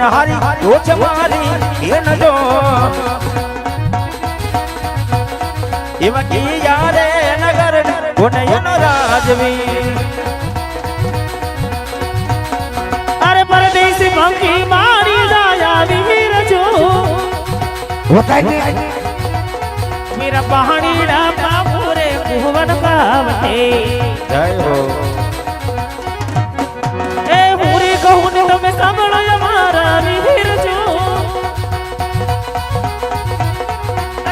હારી રોજ મારી એ નજો એવા કી યારે નગર કોનયનો રાજવી અરે પરદેશી પંખી મારી જાયા વીર જો હોતા मेरा पहाड़ीड़ा बाबूरे कुहवन गावते जय हो ए पूरी कहूं ने તમે સાંભળો અમારા વીર જો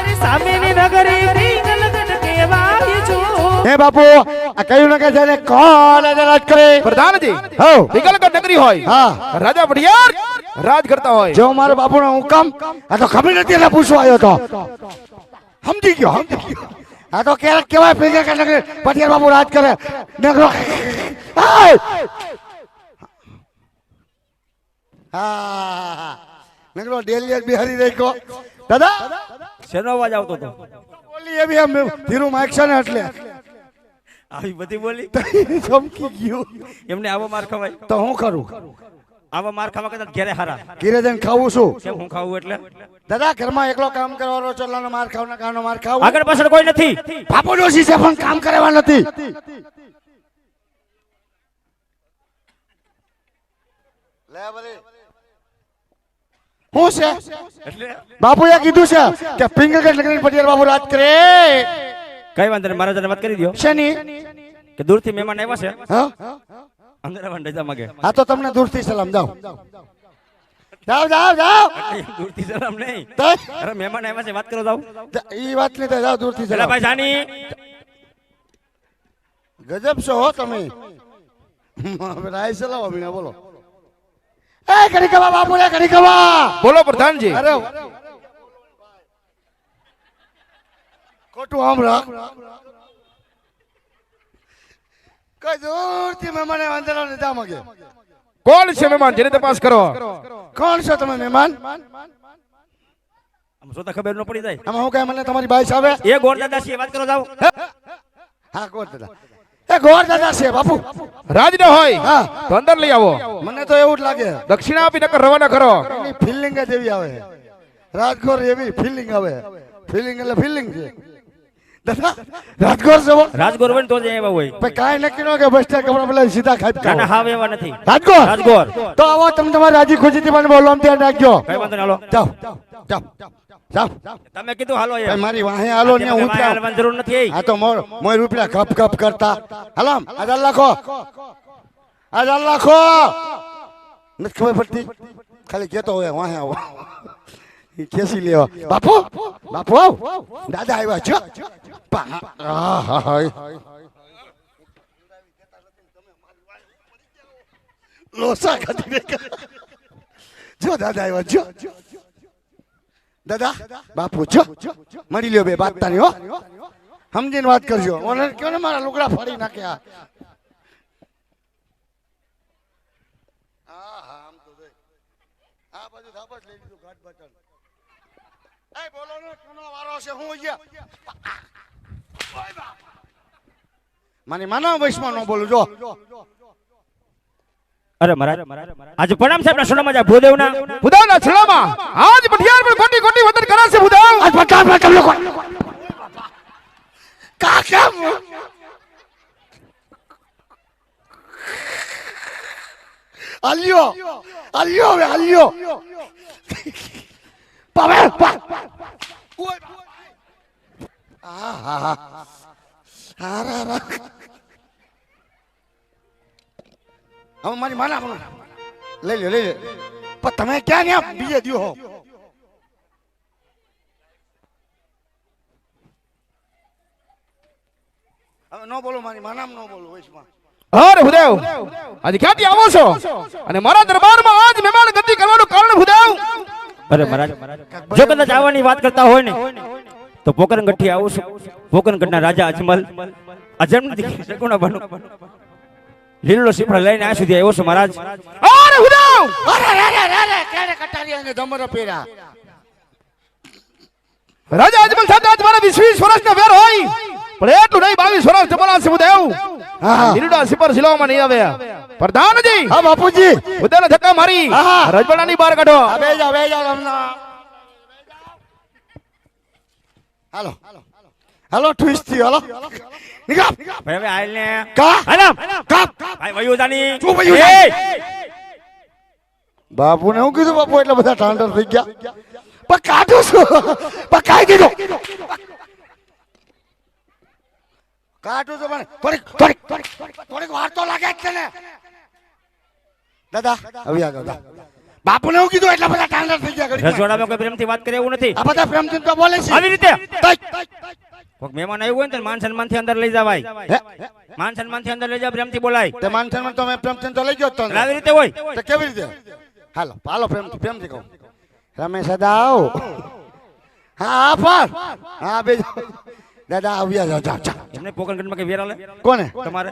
અરે સામેની નગરી રીંગલ ગન કેવાય જો હે બાપુ આ કયું ન કે છે ને કોણ રાજ કરે પ્રધાનજી હો વિકલગઢ નગરી હોય હા રાજા ભડિયાર રાજ કરતા હોય જો મારા બાપુનો હુકમ આ તો ખબર નથી એટલે પૂછવા આવ્યો તો સમજી ગયો આ તો ક્યારેક કેવાય ફિંગર કે નગર પટિયાર બાપુ રાજ કરે નગરો હા નગરો ડેલી બિહારી રેકો દાદા શેનો અવાજ આવતો તો બોલી એ બી એમ ધીરું માઈક છે ને એટલે આવી બધી બોલી ચમકી ગયું એમને આવો માર ખવાય તો હું કરું આવો માર ખાવા કરતા ઘરે હારા ઘીરે જઈને ખાવું છું કેમ હું ખાવું એટલે દાદા ઘરમાં એકલો કામ કરવાનો ચલ્લાનો માર ખાવ ને કાનો માર ખાવ આગળ પાછળ કોઈ નથી બાપુ ડોસી છે પણ કામ કરવા નથી લે બરે હું છે એટલે બાપુએ કીધું છે કે પિંગલગઢ નગરી પટિયાર બાપુ રાજ કરે કઈ વાંધો નહીં મારા જરા વાત કરી દો શેની કે દૂરથી મહેમાન આવ્યા છે હા અંદર આવવા રજા માંગે આ તો તમને દૂરથી સલામ જાઓ જાઓ જાઓ જાઓ દૂરથી સલામ નહીં તો અરે મહેમાન આવ્યા છે વાત કરો જાવ ઈ વાત નહીં તો જાઓ દૂરથી પેલા સલામ ભાઈ જાની ગજબ છો હો તમે રાય સલામ અમીના બોલો એ કડી કવા બાપુ રે કડી કવા બોલો પ્રધાનજી અરે ખોટું આમ રાખ કઈ દૂરથી મહેમાન અંદર લીધા માંગે કોણ છે મહેમાન જેને તપાસ કરો કોણ છો તમે મહેમાન આમ જોતા ખબર ન પડી જાય આમાં હું કઈ મને તમારી બાઈસ આવે એ ગોર દાદા છે વાત કરો જાવ હા ગોર દાદા એ ગોર દાદા છે બાપુ રાજ ન હોય હા તો અંદર લઈ આવો મને તો એવું જ લાગે દક્ષિણા આપી નકર રવાના કરો એની ફિલિંગ જ એવી આવે રાજગોર એવી ફિલિંગ આવે ફિલિંગ એટલે ફિલિંગ છે દાદા રાજગોર છે રાજગોર હોય ને તો જ એવા હોય ભાઈ કાંઈ નક્કી ન કે બસ સ્ટેન્ડ કપડા પેલા સીધા ખાઈ ના ના હાવ એવા નથી રાજગોર રાજગોર તો આવો તમે તમારી રાજી ખુશીથી મને બોલો આમ ધ્યાન રાખજો કઈ વાંધો નહીં હાલો જાઓ જાઓ જાઓ તમે કીધું હાલો ભાઈ યાર મારી વાહે હાલો ને હું તમારે હાલવાની જરૂર નથી આ તો મોય રૂપિયા કપ કપ કરતા હલામ આજાર લાખો નથી ખબર પડતી ખાલી કેતો હોય વાહે આવો ખેસી લેવા બાપુ બાપુ આવ દાદા આવ્યા છો લોસા ખાતી જો દાદા આવ્યા જો દાદા બાપુ છો મળી લ્યો બે બાતતાની હો સમજીને વાત કરજો ઓને કયો ને મારા લુગડા ફાડી નાખ્યા આ બાજુ ધાબસ લઈ લીધું ઘાટ બટન એ બોલો ને કોનો વારો છે હું અહીંયા માની માનવ વૈષ્ણવ નો બોલું જો અરે મહારાજ આજે પ્રણામ સાહેબ ના સોનામાં જા ભૂદેવના ભુદાવના છેડામાં આજ ભટિયાર પર કોટી કોટી વતન કરાશે ભુદાવ આ પટાર પર તમે લોકો કાકા આલ્યો હવે આલ્યો પાવે હવે મારી માના લઈ લે પણ તમે ક્યાં ગયા બીજે દિયો હો હવે ન બોલો મારી માનામ ન બોલો વૈષ્ણવ અરે ભુદેવ આજે ક્યાંથી આવો છો અને મારા દરબારમાં આજ મહેમાન ગતિ કરવાનું કારણ ભુદેવ અરે મહારાજ જો કદાચ આવવાની વાત કરતા હોય ને તો પોકરણગઢથી આવું છું પોકરણગઢના રાજા અજમલ અજમલ સગુણા બનો લીલો સીપડા લઈને આ સુધી આવ્યો છું મહારાજ અરે ભુદેવ અરે કેને કટારી અને દમર પેરા રાજા અજમલ સાથે આજ મારા 20 વર્ષના વેર હોય પણ એટલું નહીં 22 વર્ષ જમાના છે ભુદેવ હા. લીલુડા સિપર સિલાવવામાં નહીં આવે પ્રધાનજી હા બાપુજી ઉદયને ધક્કા મારી હા. રજવાડાની બહાર કાઢો આ બે જાઓ હમણાં હાલો હાલો ટ્વિસ્ટ થી હાલો નીકળ ભાઈ હવે હાલ ને કા હાલમ કાપ ભાઈ વયુદાની શું વયુદાની? બાપુ ને હું કીધું બાપુ એટલે બધા ઠાંડર થઈ ગયા પણ કાઢું છું પણ કાઢી દીધો કાઢું છું પણ થોડીક વાર તો લાગે જ છે ને દાદા હવે આગળ દાદા બાપુ ને હું કીધું એટલે બધા ઠાંડર થઈ ગયા ઘડીકમાં. રજવાડામાં કોઈ પ્રેમથી વાત કરે એવું નથી આ બધા પ્રેમથી તો બોલે છે આવી રીતે તઈ. કોઈક મહેમાન આવ્યું હોય ને તો માન સન્માન થી અંદર લઈ જવાય હે? માન સન્માન થી અંદર લઈ જાવ પ્રેમથી બોલાય તે માનસનમાં તો મેં પ્રેમથી તો લઈ ગયો જ તો એટલે આવી રીતે હોય તો કેવી રીતે હાલો હાલો પ્રેમથી કહું રમેશ દાદા આવો હા પર હા બે દાદા આવ્યા જાઓ જાઓ જાઓ. એમને પોકરગઢમાં કઈ વેરા લે કોને તમારે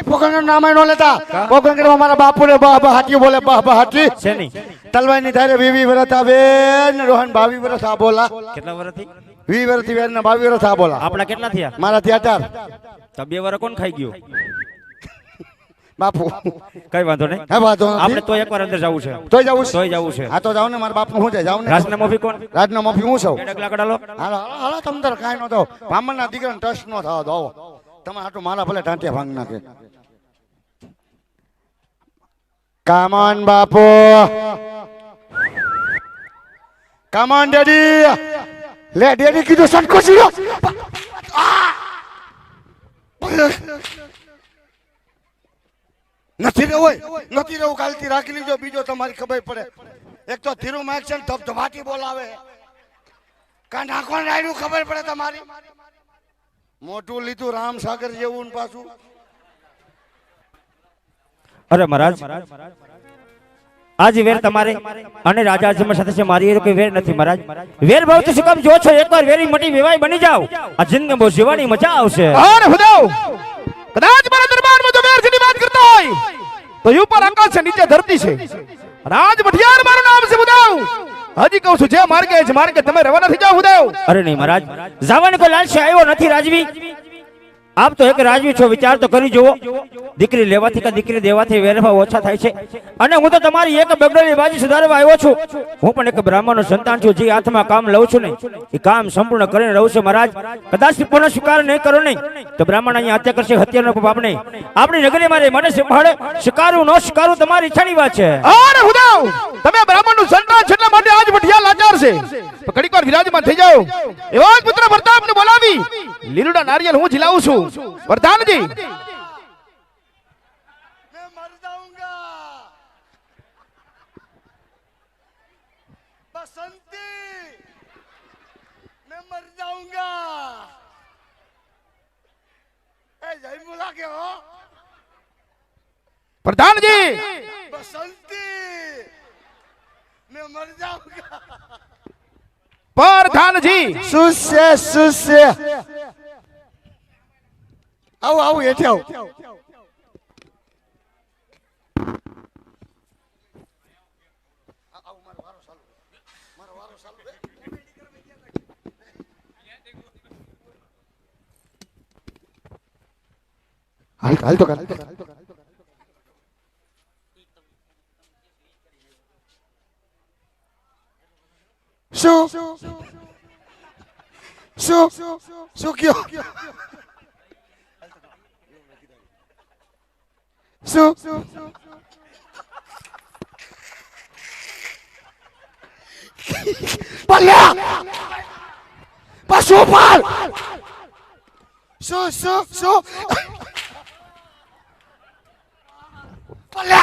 પોકરગઢ નામ નો લેતા પોકરગઢમાં મારા બાપુ ને બા હાથી બોલે બા હાથી છે નહીં તલવારની ધારે 20 વર્ષ આવે ને રોહન 22 વર્ષ આ બોલા કેટલા વર્ષથી 20 વર્ષથી વેર ને 22 વર્ષ આ બોલા આપણા કેટલા થયા મારા ત્યાં તો 2 વર્ષ કોણ ખાઈ ગયું બાપુ કઈ વાંધો નહીં હે વાંધો આપણે નથી તો એકવાર અંદર જવું છે તોય જવું છે તોય જવું છે હા તો જાવ ને મારા બાપનું હું જાય જાવ ને રાજના મોફી કોણ રાજના મોફી હું છું ડગલા કડાલો હાલો હાલો હાલો તમ તાર કાંઈ નો દો બ્રાહ્મણના દીકરાને ટચ નો થાવ દો તમે હાટું મારા ભલે ટાંટિયા ભાંગ નાખે કામન બાપુ કામન ડેડી લે ડેડી કીધું સટકો છીડો નથી રહેવું કાલથી રાખી લીજો બીજો તમારી ખબર પડે એક તો ધીરુ માઇક છે ને ધબધબાટી બોલાવે કા નાખવાનું રાયડું ખબર પડે તમારી મોટું લીધું રામ સાગર જેવું ને પાછું અરે મહારાજ આજ વેર તમારે અને રાજા અજમલ સાથે છે મારી કોઈ વેર નથી મહારાજ વેર ભાવ તો શું કામ જો છો એકવાર વેરી મટી વેવાય બની જાવ આ જિંદગી બહુ જીવાની મજા આવશે અરે હુદાવ કદાચ મારા દરબારમાં જો વેર જેની વાત કરતો હોય તો ઉપર આકાશ છે નીચે ધરતી છે રાજ મઠિયાર મારું નામ છે હુદાવ હજી કહું છું જે માર્ગે તમે રવાના થઈ જાઓ હુદાવ અરે નહીં મહારાજ જવાની કોઈ લાલચ આવ્યો નથી રાજવી આપ તો એક રાજવી છો વિચાર તો કરી જુઓ દીકરી લેવાથી કે દીકરી દેવાથી વેરભાવ ઓછા થાય છે અને હું તો તમારી એક બગડેલી બાજી સુધારવા આવ્યો છું હું પણ એક બ્રાહ્મણનો સંતાન છું જે હાથમાં કામ લઉં છું ને એ કામ સંપૂર્ણ કરીને રહું છું મહારાજ કદાચ પૂર્ણ સ્વીકાર નહીં કરો નહીં તો બ્રાહ્મણ અહીંયા હત્યા કરશે હત્યાનો પાપ નહીં આપણી નગરીમાં રહે મને સંભાળે સ્વીકારું ન સ્વીકારું તમારી ઈચ્છાની વાત છે અરે હુદાવ તમે બ્રાહ્મણનું સંતાન છે એટલા માટે આજ મઠિયા લાચાર છે તો ઘડીક વાર વિરાજમાન થઈ જાઓ એવા જ પુત્ર પ્રતાપને બોલાવી લીલુડા નારિયેળ હું ઝીલાવું છું પ્રધાનજી मैं मर जाऊंगा बसंती मैं मर जाऊंगा ए जय बोला के हो પ્રધાનજી बसंती मैं मर जाऊंगा પ્રધાનજી सुस्य आओ आओ हेठे आओ हाल तो शो क्यों शो पल्ला पशुपाल शो पल्ला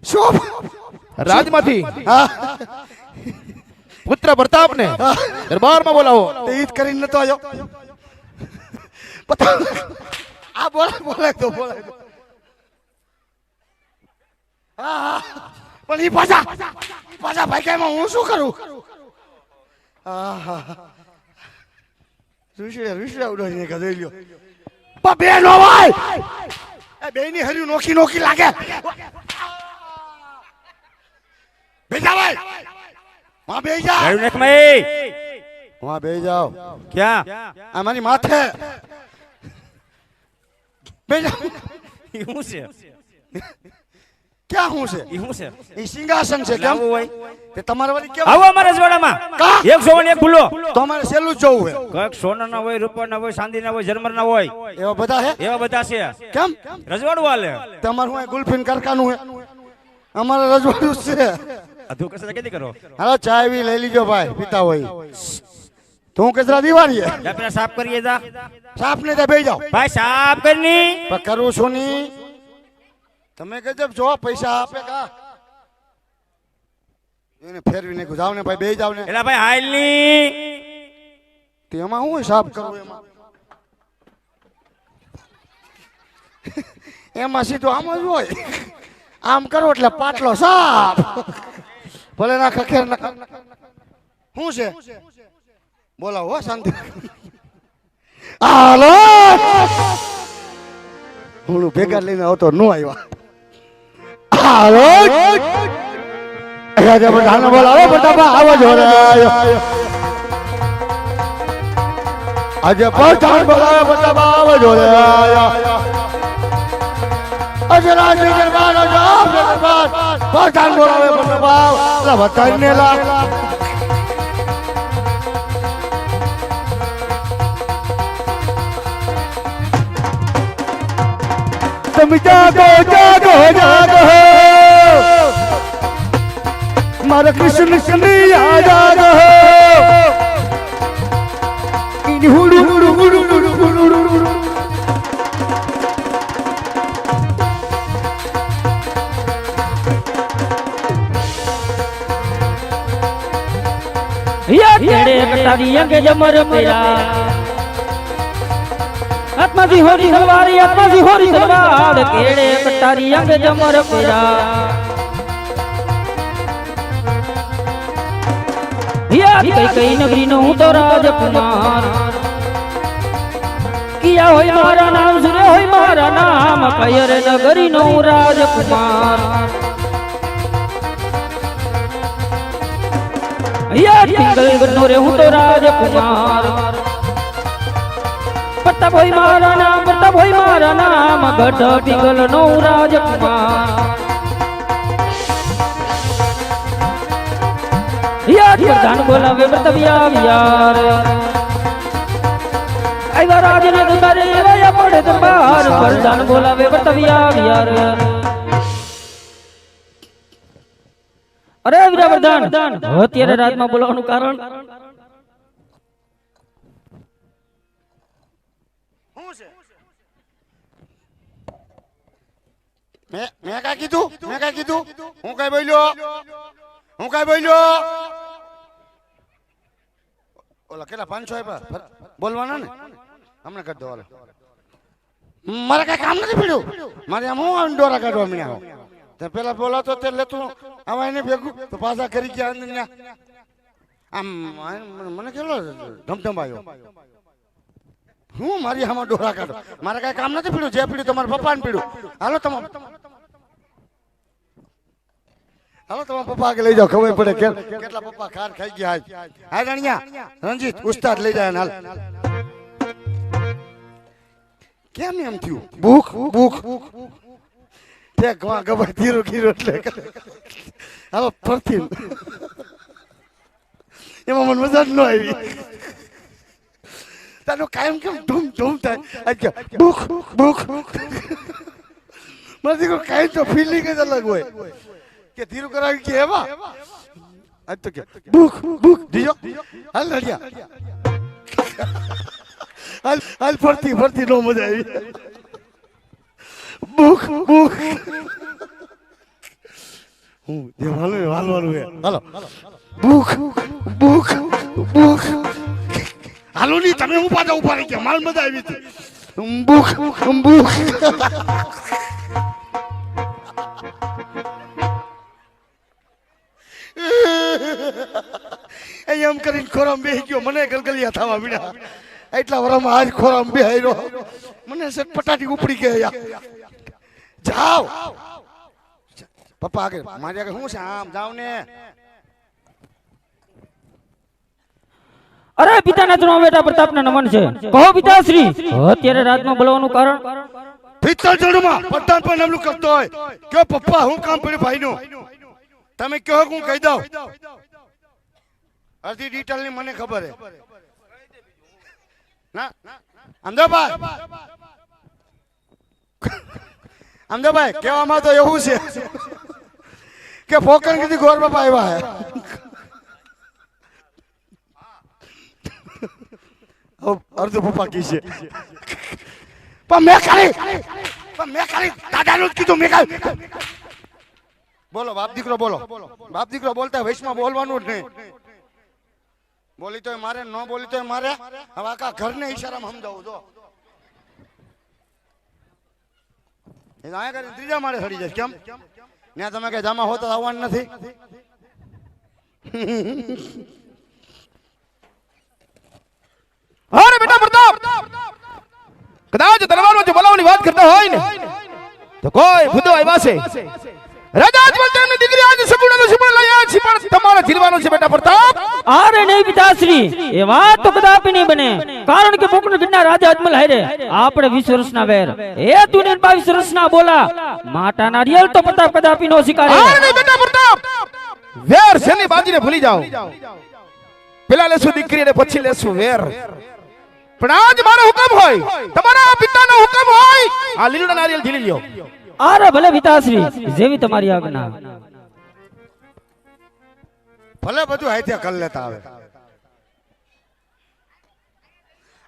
શો રાજમાંથી પુત્ર પ્રતાપને દરબારમાં બોલાવો. તે ઈદ કરીને નતો આવ્યો. પતા આ બોલાય તો હા હા પણ ઈ પાછા ભાઈ કાયમાં હું શું કરું? હા હા રૂસડા ઉડાડીને કદઈ લ્યો. પણ બે નો ભાઈ એ બે ની હર્યું નોખી લાગે. બેજા ભાઈ વહાં બેહી જા. ગાયું નાખ મય. વહાં બેહી જાઓ. ક્યાં? આ મારી માથે બેજા. ઈ શું છે? ક્યાં હું છે? ઈ શું છે? ઈ સિંહાસન છે. કેમ લાવું હોય? તે તમારે વળી કેમ? આવો અમારા રજવાડામાં. કા? એક સોવન એક ભૂલો. તો અમારે સેલું જ જોવું હે. કઈક સોનાના હોય, રૂપાના હોય, ચાંદીના હોય, જર્મનના હોય, એવા બધા હે. એવા બધા છે. કેમ રજવાડું હાલે. તમારું હોય ગુલફીન કારખાનું હે. અમારે રજવાડું જ છે. અધુ કસરા કેદી કરો? હાલો ચા બી લઈ લીજો ભાઈ પીતા હોય. તું કચરા દિવાળી હે. જા પેલા સાફ કરીએ જા. સાફ ને બેહી જાઓ. ભાઈ સાફ કરની. પણ કરું છું ની. તમે ગજબ જો પૈસા આપે કા એને ફેરવીને જાવ ને ભાઈ બેહી જાવ ને. એલા ભાઈ હાલ ની. તેમાં હું સાફ કરું એમાં એમાં સીધું આમ જ હોય. આમ કરો એટલે પાટલો સાફ. ભલે ના ખખેર ના શું છે? બોલાવો હો શાંતિ. હાલો હું ભેગા લઈને આવતો નો આવ્યા. હાલો રાજા બધાને બોલાવો. બધામાં આવો જોડે આજે પહોંચાણ બોલાવે. બધામાં આવો જોડે આજે રાજની દરબાર પહોંચાણ બોલાવે. બધા બધાને લા तुम जागो जागो जागो मारा कृष्ण कन्हैया जागो इन हुडु हुडु हुडु हुडु हुडु हुडु या केड़े कटारी अंगे जमर पेरा आत्मा दी होरी तलवार केड़े कटारी अंग जमर पेरा या कई नगरी नो हूं तो राजकुमार किया होय मारा नाम सुरे होय मारा नाम कयर नगरी नो राजकुमार या पिंगल नो रे हूं तो राजकुमार प्रताप होय मारा नाम गढ़ पिंगल नो राजकुमार या प्रधान बोलावे प्रतापिया वियार आइवा राज ने दरबारे वाया पड़े दरबार प्रधान बोलावे प्रतापिया वियार अरे वीरा प्रधान અત્યારે રાતમાં બોલાવવાનું કારણ મેં કાઈ કીધું હું કઈ બોલ્યો ઓલા કેટલા 500 આપ્યા બોલવાના ને હમણાં કરી દો હાલો. મારે કઈ કામ નથી પડ્યું. મારે આમ હું ડોરા કાઢવા મીણ્યા તે પેલા બોલાતો તે લેતું આવા એને ભેગું તો પાછા કરી ગયા અંદર આમ મને કેટલો ધમધમાયો. હું મારી આમાં ડોરા કાઢો. મારે કઈ કામ નથી પડ્યું. જે પડ્યું તમારા પપ્પાને પડ્યું. હાલો તમારા પપ્પા આગળ લઈ જાઓ. ખબર પડે કેટલા પપ્પા ખાર ખાઈ ગયા. હાલ રણિયા રણજીત ઉસ્તાદ લઈ જાય હાલ. કેમ એમ થયું? ભૂખ તે ગવા ધીરો એટલે હાલો ફરતી એમાં મને મજા જ ન આવી. તારો કાયમ કેમ ધૂમ થાય. ભૂખ મને દીકરો કાંઈ તો ફિલિંગ જ અલગ હોય કે ધીરું કરાવી કે એવા આજ તો કે ભૂખ દીજો હાલ લડિયા હાલ ફરતી નો મજા આવી. ભૂખ હું જે હાલવાનું હે હાલો ભૂખ ભૂખ ભૂખ હાલો ની તમે હું પાછા ઉભા રહી ગયા માલ મજા આવી હતી ભૂખ ભૂખ એમ કરીને ખોરામ બેહી ગયો મને ગલગલિયા થવા મળ્યા એટલા વરામાં આજ ખોરામ બેહાયરો મને સટપટાટી ઉપડી ગયા જાઓ પપ્પા આગળ મારી આગળ શું છે આમ જાવ ને અરે પિતાના ચરણમાં બેઠા પ્રતાપના નમન છે કહો પિતાશ્રી અત્યારે રાતમાં બોલવાનું કારણ પિત્તળ જડમાં પ્રધાન પણ નમલું કરતો હોય કે પપ્પા હું કામ પડ્યું ભાઈનું તમે કહો હું કહી દઉં અડધી ડિટેલ ની મને ખબર હે ના અમદાભાઈ કહેવામાં તો એવું છે કે પોકણ કીધી ગોર બાપા આવ્યા હે અર્ધ પપ્પા કી છે પણ મેં ખાલી દાદાનું જ કીધું મેં ખાલી બોલો બાપ દીકરો બોલો બાપ દીકરો બોલતા વૈશમાં બોલવાનું જ નહીં બોલી તો મારે ન બોલી તો મારે હવે આખા ઘરને ઈશારામાં સમજાવું જો એ આયા કરીને ત્રીજા માળે ચડી જાય કેમ ત્યાં તમે કઈ જામા હોતા આવવાનું નથી અરે બેટા પ્રતાપ કદાચ દરબારમાં જો બોલાવવાની વાત કરતા હોય ને તો કોઈ ભૂતો આવ્યા છે રાજા અજમલ તેમની દીકરી આજે સગુણાનો સુમણ લાયા છે પણ તમારે જીરવાનો છે બેટા પ્રતાપ અરે નહીં પિતાશ્રી એ વાત તો કદાપી નહીં બને કારણ કે પોકરણગઢના રાજા અજમલ હારે આપણે 20 વર્ષના વેર એ તું 22 વર્ષના બોલા માટા નારિયેલ તો પ્રતાપ કદાપી નો સ્વીકારે અરે નહીં બેટા પ્રતાપ વેર શેની બાજીને ભૂલી જાઓ પેલા લેશું દીકરી અને પછી લેશું વેર પણ આજ મારો હુકમ હોય તમારા પિતાનો હુકમ હોય આ લીલડા નારિયેલ ઝીલી લ્યો અરે ભલે પિતાશ્રી જેવી તમારી આજ્ઞા ભલે બધું હાથે કરી લેતા આવે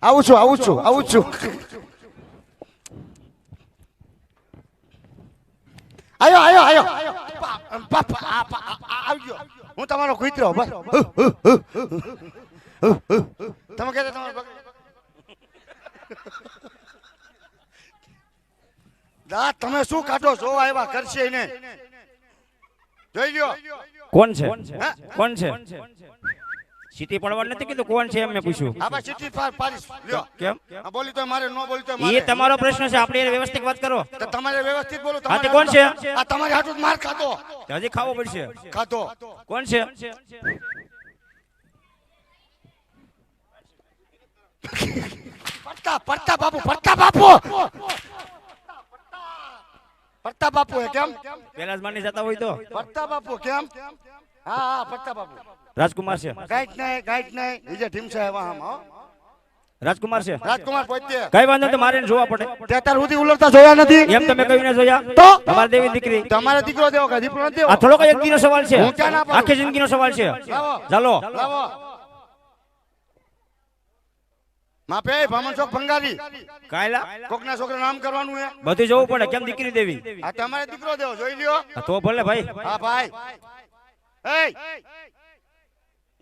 આવું છું આયો આવજો હું તમારો કુતરો બસ તમે કહેતા તમારો દા તમે શું કાઢો જો આવ્યા કરશે ને જોઈ લ્યો કોણ છે હે? કોણ છે સીટી પડવાનું નથી કીધું કોણ છે એમ મેં પૂછ્યું આ બા ચીઠી પાડીશ લ્યો કેમ આ બોલી તો મારે નો બોલી તો એ મારે તમારો પ્રશ્ન છે આપણે એને વ્યવસ્થિત વાત કરો તો તમારે વ્યવસ્થિત બોલો હા, તે કોણ છે? આ તમારી હાટું જ માર ખાતો હજી ખાવો પડશે ખાતો કોણ છે પડતા બાપુ હે કેમ પેલા જ માની જતા હોય તો પડતા બાપુ કેમ હા પડતા બાપુ રાજકુમાર છે ગાઈટ નહીં બીજે ટીમ છે એવા આમ હો રાજકુમાર છે રાજકુમાર પોતે કઈ વાંધો નહીં, તમારે એને જોવા પડે તે અત્યાર સુધી ઉલરતા જોયા નથી એમ તમે કઈ ના જોયા તો તમારી દેવી દીકરી તમારે દીકરો દેવો કે દીકરો નથી દેવો આ થોડો એક દીનો સવાલ છે હું ક્યાં ના પાડું? આખી જિંદગીનો સવાલ છે લાવો. ચાલો લાવો માપે ભામણ ચોક ભંગારી કાયલા કોકના છોકરા નામ કરવાનું હે બધું જોવું પડે કેમ દીકરી દેવી આ તમારે દીકરો દેવો જોઈ લ્યો હા, તો ભલે ભાઈ હા ભાઈ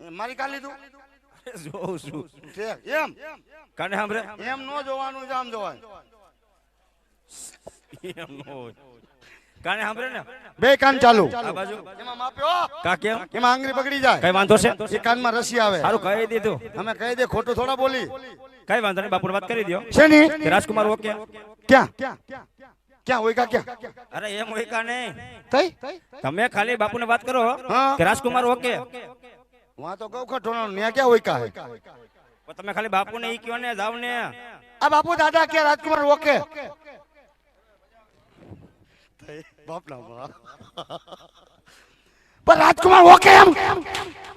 એ મારી કાલ લીધું જોઉં છું છે એમ કાને સાંભળે એમ નો જોવાનું છે આમ જોવાનું એમ ન હોય. કાને સાંભળે ને બે કાન ચાલુ આ બાજુ એમાં માપ્યો કા કેમ એમાં આંગળી બગડી જાય કઈ વાંધો છે એ કાનમાં રસી આવે સારું કહી દીધું અમે કહી દે ખોટું થોડા બોલી કઈ વાંધો નહીં, બાપુને વાત કરી દો છે ની કે રાજકુમાર ઓકે ક્યાં ક્યાં હોય ક્યાં અરે એમ હોય કા નહીં, તઈ તમે ખાલી બાપુને વાત કરો હા. કે રાજકુમાર ઓકે વહાં તો ગૌ ખટોનો ને ક્યાં હોય કા હે પણ તમે ખાલી બાપુને ઈ કયો ને જાવ ને આ બાપુ દાદા કે રાજકુમાર ઓકે બાપના માં પણ રાજકુમાર ઓકે એમ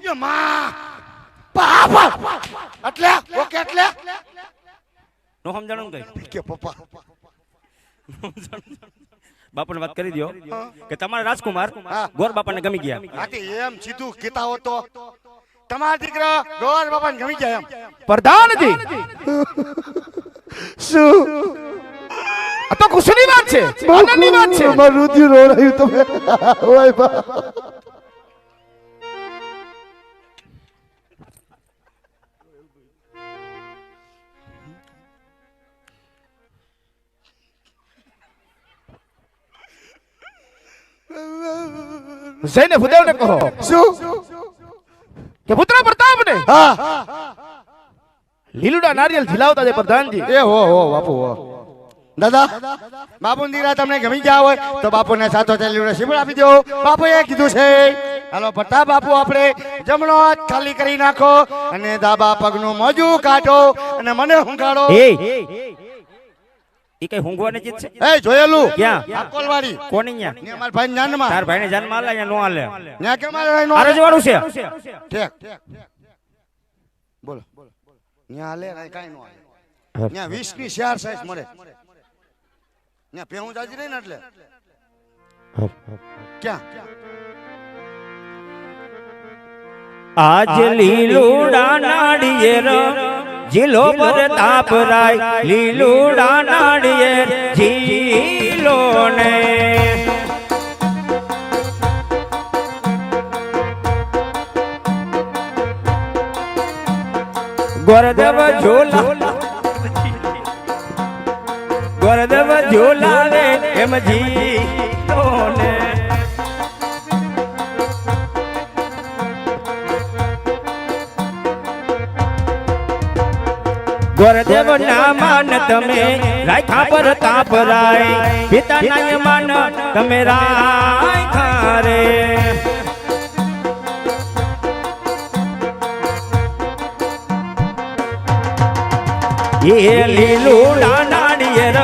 યો માં બાપ એટલે ઓકે એટલે નો સમજાણું કઈ કે પપ્પા બાપુને વાત કરી દો કે તમારા રાજકુમાર હા. ગોર બાપાને ગમી ગયા આથી એમ સીધું કીતા હો તો તમારા દીકરા ગોર બાપાને ગમી જાય એમ પ્રધાનજી શું આ તો ખુશીની વાત છે આનંદની વાત છે મારું રુધિર રોડાયું તમે ઓય બા જઈને ભૂદેવને કહો શું કે પુત્ર પ્રતાપને હા લીલુડા નારિયેલ ઝીલાવતા દે પ્રધાનજી. એ હો બાપુ હો દાદા બાપુ દીરા તમને ગમી ગયા હોય તો બાપુને સાથો લીલુડા શીબળ આપી દો. બાપુએ કીધું છે હાલો પ્રતાપ બાપુ આપણે જમણો હાથ ખાલી કરી નાખો અને દાબા પગનું મોજું કાઢો અને મને હુંગાડો. ઈ કઈ હુંગવાની ચીજ છે? એ જોયેલું ક્યાં? અકોલવાડી કોની ન્યા? ને અમાર ભાઈ જાનમાં તાર ભાઈને જાનમાં આલે યા નો આલે? ન્યા કે મારે ભાઈ નો આ રજવાડું છે. ઠેક બોલો ન્યા હાલે ને કાઈ નો હાલે. ન્યા 20 ની 4 સાઈઝ મળે. ન્યા પેહું જાજી રહી ને એટલે ક્યાં આજ લીલુડા નાળિયેર જીલો પર તાપરાય લીલુડા નાળિયેર જીલો ને ગોરદેવ ઝોલાવે એમ જીલો ને ગોરદેવ ના માન તમે રાખ્યા પર તાપરાય પિતા ના માન તમે રાખ્યા રે એ લીલુડા નાળિયેર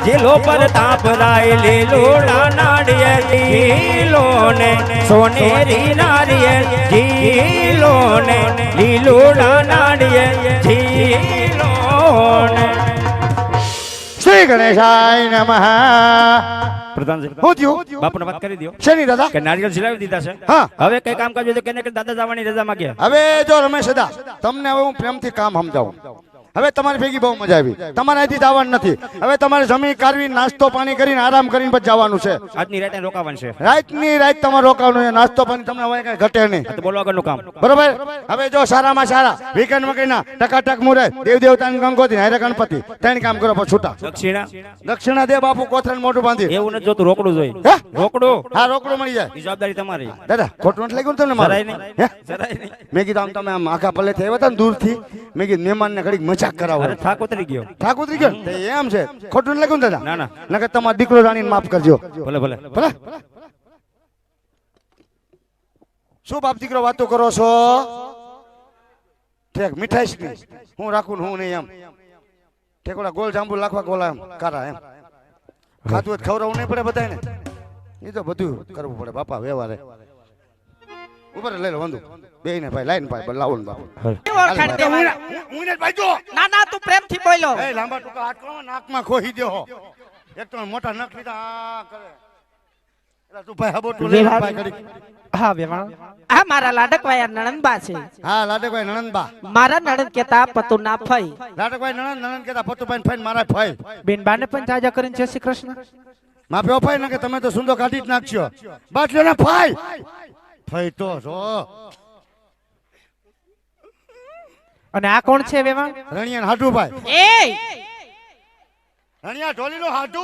જીલો પર તાપરાય લીલુડા નાળિયેર જીલો ને સોનેરી નાળિયેર જીલો ને લીલુડા નાળિયેર જીલો ને. શ્રી ગણેશાય નમઃ. પ્રધાનજી હું થયું બાપુને વાત કરી દો શેની દાદા કે નારિયેળ ઝીલાવી દીધા છે. હા હવે કઈ કામ કરજો તો કેને કે દાદા જવાની રજા માંગે. હવે જો રમેશ દાદા તમને હવે હું પ્રેમથી કામ સમજાવું. હવે તમારી ભેગી બહુ મજા આવી. તમારે અહીંથી જવાનું નથી. હવે તમારે જમી કાઢવી નાસ્તો પાણી કરીને આરામ કરીને પછી જવાનું છે. આજની રાતે રોકાવાનું છે. રાતની રાત તમારે રોકાવાનું છે. નાસ્તો પાણી તમને હવે કઈ ઘટે નહીં. આ તો બોલવા આગળનું કામ. બરોબર. હવે જો સારામાં સારા વીકેન્ડ માં કઈના ટકાટક મુરે દેવ દેવતાની ગંગોત્રી હારે ગણપતિ ત્રણ કામ કરો પછી છૂટા. દક્ષિણા દક્ષિણા દે બાપુ કોથરણ મોઢું બાંધી. એવું નથી જોતું, રોકડું જોઈ. હે રોકડું હા રોકડું મળી જાય. ઈ જવાબદારી તમારી. દાદા ખોટું નથી લાગ્યું ને તમને મારે? જરાય નહીં. હે જરાય નહીં. મેં કીધું આમ તમે આમ આખા પલ્લે થી આવ્યા હતા ને દૂરથી મેં કીધું મહેમાનને ઘડીક મજાક કરાવો. અરે થાક ઉતરી ગયો. ઠાક ઉતરી ગયો તે એમ છે. ખોટું નથી લાગ્યું ને દાદા? ના ના નકર તમારો દીકરો જાણીને માફ કરજો. ભલે ભલે. ભલે શું બાપ દીકરો વાતો કરો છો? ઠેક મીઠાઈશ ની હું રાખું ને હું નહીં એમ ઠેકોડા ગોલ જાંબુ લાખવા ગોલા એમ કારા એમ ખાતું હોય તો ખવડાવવું નહીં પડે બધાને. એ તો બધું કરવું પડે બાપા વ્યવહારે. ઉપર લઈ લો બંધુ બે ને ભાઈ લાઈન ભાઈ લાવો ને બાપુ. ઓળખાણ દેવાય. હું ને ભાઈ જો ના ના તું પ્રેમથી બોલ્યો. એ લાંબા ટૂંકા હાથ કરો નાકમાં ખોહી દેહો. એક તો મોટા નખ લીધા આ કરે. એલા તું ભાઈ હબોટું લઈ લે ભાઈ કરી. હા વેવાણ આ મારા લાડકવાયા નણંદબા છે. હા લાડકભાઈ નણંદબા. મારા નણંદ કેતા પતુ ના ફઈ. લાડકભાઈ નણંદ કેતા પતુભાઈ ફાઈન મારા ફાઈ. બેન બાને પણ તાજા કરીને જય શ્રી કૃષ્ણ. માપે ફાઈ ને કે તમે તો સુંદર કાઢી જ નાખશો. બાટલો ને ફાઈ ફાઈ તો જો અને આ કોણ છે વેવાણ? રણિયા હાટુભાઈ. એ રણિયા ઢોલીનો હાટુ.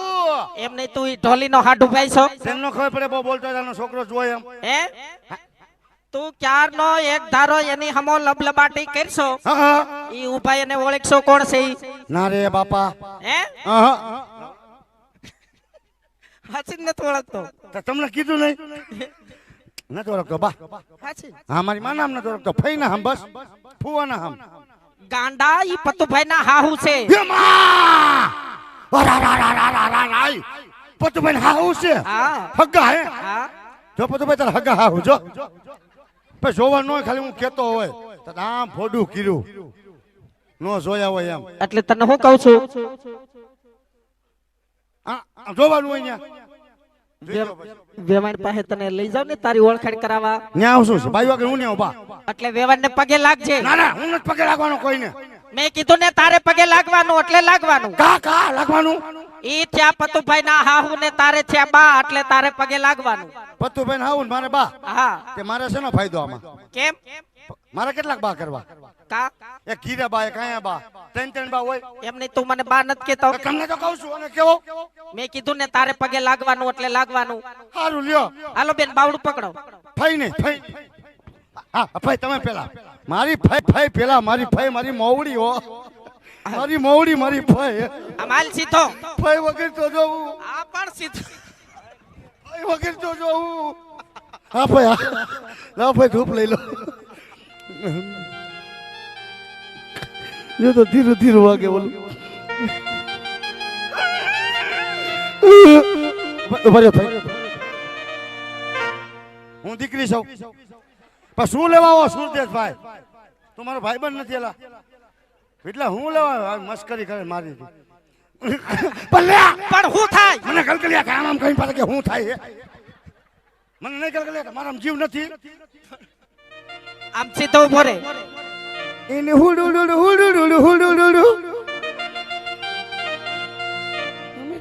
એમ નહીં તું ઈ ઢોલીનો હાડુ ભાઈ છો. તેનો ખબર પડે બહુ બોલતો હોય, એનો છોકરો જોય એમ. હે તું ક્યારનો એક ધારો એની હમો લબલબાટી કરશો. હા હા ઈ ઉભા એને ઓળખશો કોણ છે ઈ? ના રે બાપા. હે હા હાચી નથી ઓળખતો. તો તમને કીધું નહીં નથી ઓળખતો બા. હાચી હા મારી માં નામ નથી ઓળખતો. ફઈ ના હમ બસ ફુવાના હમ. ગાંડા ઈ પતુભાઈ ના હાહુ છે. પતુભાઈ હાહુ છે. હા હગા હે હા જો પતુભાઈ તારા હગા હાહુ જો પછી જોવા ન હોય ખાલી હું કેતો હોય તો આમ ફોડું કીધું નો જોયા હોય એમ એટલે તને હું કહું છું જોવાનું હોય અહીંયા વેવાણ પાસે તને લઈ જાવ ને તારી ઓળખાણ કરાવવા. ન્યા આવશું છે બાઈ વાગે હું ન્યા ઉભા. એટલે વેવાણ ને પગે લાગજે. ના ના હું નથી પગે લાગવાનો કોઈને. મેં કીધું ને તારે પગે લાગવાનું એટલે લાગવાનું. કા કા લાગવાનું ઈ થયા પતુભાઈ ના હાહુ ને તારે થયા બા એટલે તારે પગે લાગવાનું. પતુભાઈ ને આવું ને મારે બા હા તે મારે શેનો ફાયદો આમાં? કેમ મારે કેટલાક બા કરવા? કા એક ગીરા બા, એક આયા બા, ત્રણ બા હોય. એમની તું મને બા નથી કેતો. તમને તો કહું છું અને કેવો મેં કીધું ને તારે પગે લાગવાનું એટલે લાગવાનું. સારું લ્યો. હાલો બેન બાવડું પકડો. ફઈ નહીં ફઈ. હા ફઈ તમે પેલા. મારી ફઈ પેલા, મારી ફઈ મારી મોવડી હો. મારી મોવડી મારી ફઈ. આમ હાલ સીધો. ફઈ વગર તો જોઉં. આ પણ સીધો. ફઈ વગર તો જોઉં. હા ફઈ હા. લાવ ફઈ ધૂપ લઈ લો. જો તો ધીરે ધીરે વાગે બોલું. ભર્યો થઈ. હું દીકરી છું પણ શું લેવા આવો સુરદેશભાઈ? તું મારો ભાઈબંધ નથી એલા એટલે હું લેવા મસ્કરી કરે મારી. પણ હું થાય મને કલકલિયા કે આમ કઈ પાછા કે હું થાય મને નહીં કલકલિયા મારા જીવ નથી. આમ સીધો ઉભો રે. એને હુડુડુડુ હુડુડુડુ હુડુડુડુ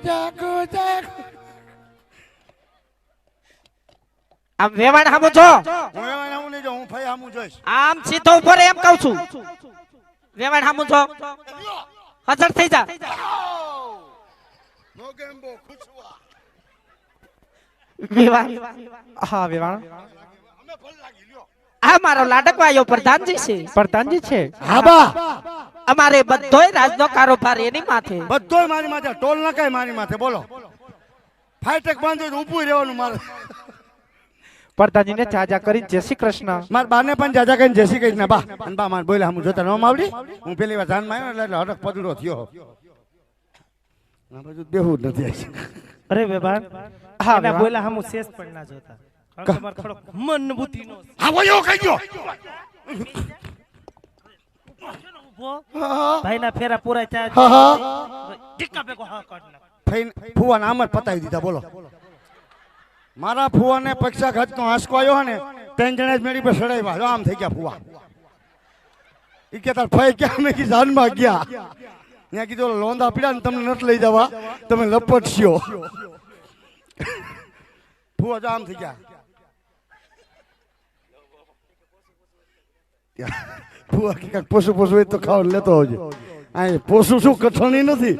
જાગો જાગો. આમ વેવાણ હામો જો. હું એવા હું નહીં જો, હું ફઈ હામું જોઈશ. આમ સીધો ઉભો રે એમ કહું છું. વેવાણ હામો જો. હાજર થઈ જા. મોગેમ્બો ખુશવા. વેવાણ હા વેવાણ અમે ફળ લાગી લ્યો. આ મારો લાડકવાયો પ્રધાનજી છે. પ્રધાનજી છે. હા બા અમારે બધોય રાજનો કારોબાર એની માથે. બધોય મારી માથે. ટોલ નકાય મારી માથે. બોલો ફાઈટેક બાંધ્યું તો ઊભું રહેવાનું મારે. પ્રધાનજીને ચાજા કરી જય શ્રી કૃષ્ણ. મારા બાને પણ જાજા કહીને જસી કહીશ ને બા અને બા મારે બોલ્યા હું જોતા ન આવડી. હું પેલી વાર જાનમાં આવ્યો એટલે હડક પદડો થયો. આ બધું બેહું જ નથી આવી. અરે વેવાણ હા એના વેવાણ. બોલા હમુ શેષ પણ ના જોતા કારણ કે મારે થોડોક મન બુદ્ધિનો હા બોલ્યો કઈ ગયો. ઉભો હા ભાઈના ફેરા પૂરા થયા હા ટીકા ભેગો હા કાઢ નાખ. ફુવાને આમ જ પતાવી દીધા. બોલો મારા ફુવાને પક્ષાઘાતનો આંસકો આવ્યો ને ત્રણ જણા જ મેળી પર સડાવ્યા. જો આમ થઈ ગયા ફુવા. ઈ કે તાર ફઈ ક્યાં? મેં કી જાનમાં ગયા. ત્યાં કીધું લોંદા પીડા ને તમને નથી લઈ જવા, તમે લપટશો. ફુવા જો આમ થઈ ગયા. ફુવા કે કાંઈક પોસું હોય તો ખાવાનું લેતો આવજો. આ પોસું શું કઠણી નથી.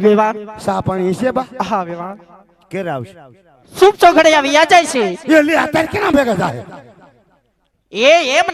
વેવાણ સા પાણી છે બા? હા વેવાણ કેરે આવશે? શુભ ચોઘડિયા વ્યા જાય છે. એ લે અત્યારે કેના ભેગા થાય? એ એમ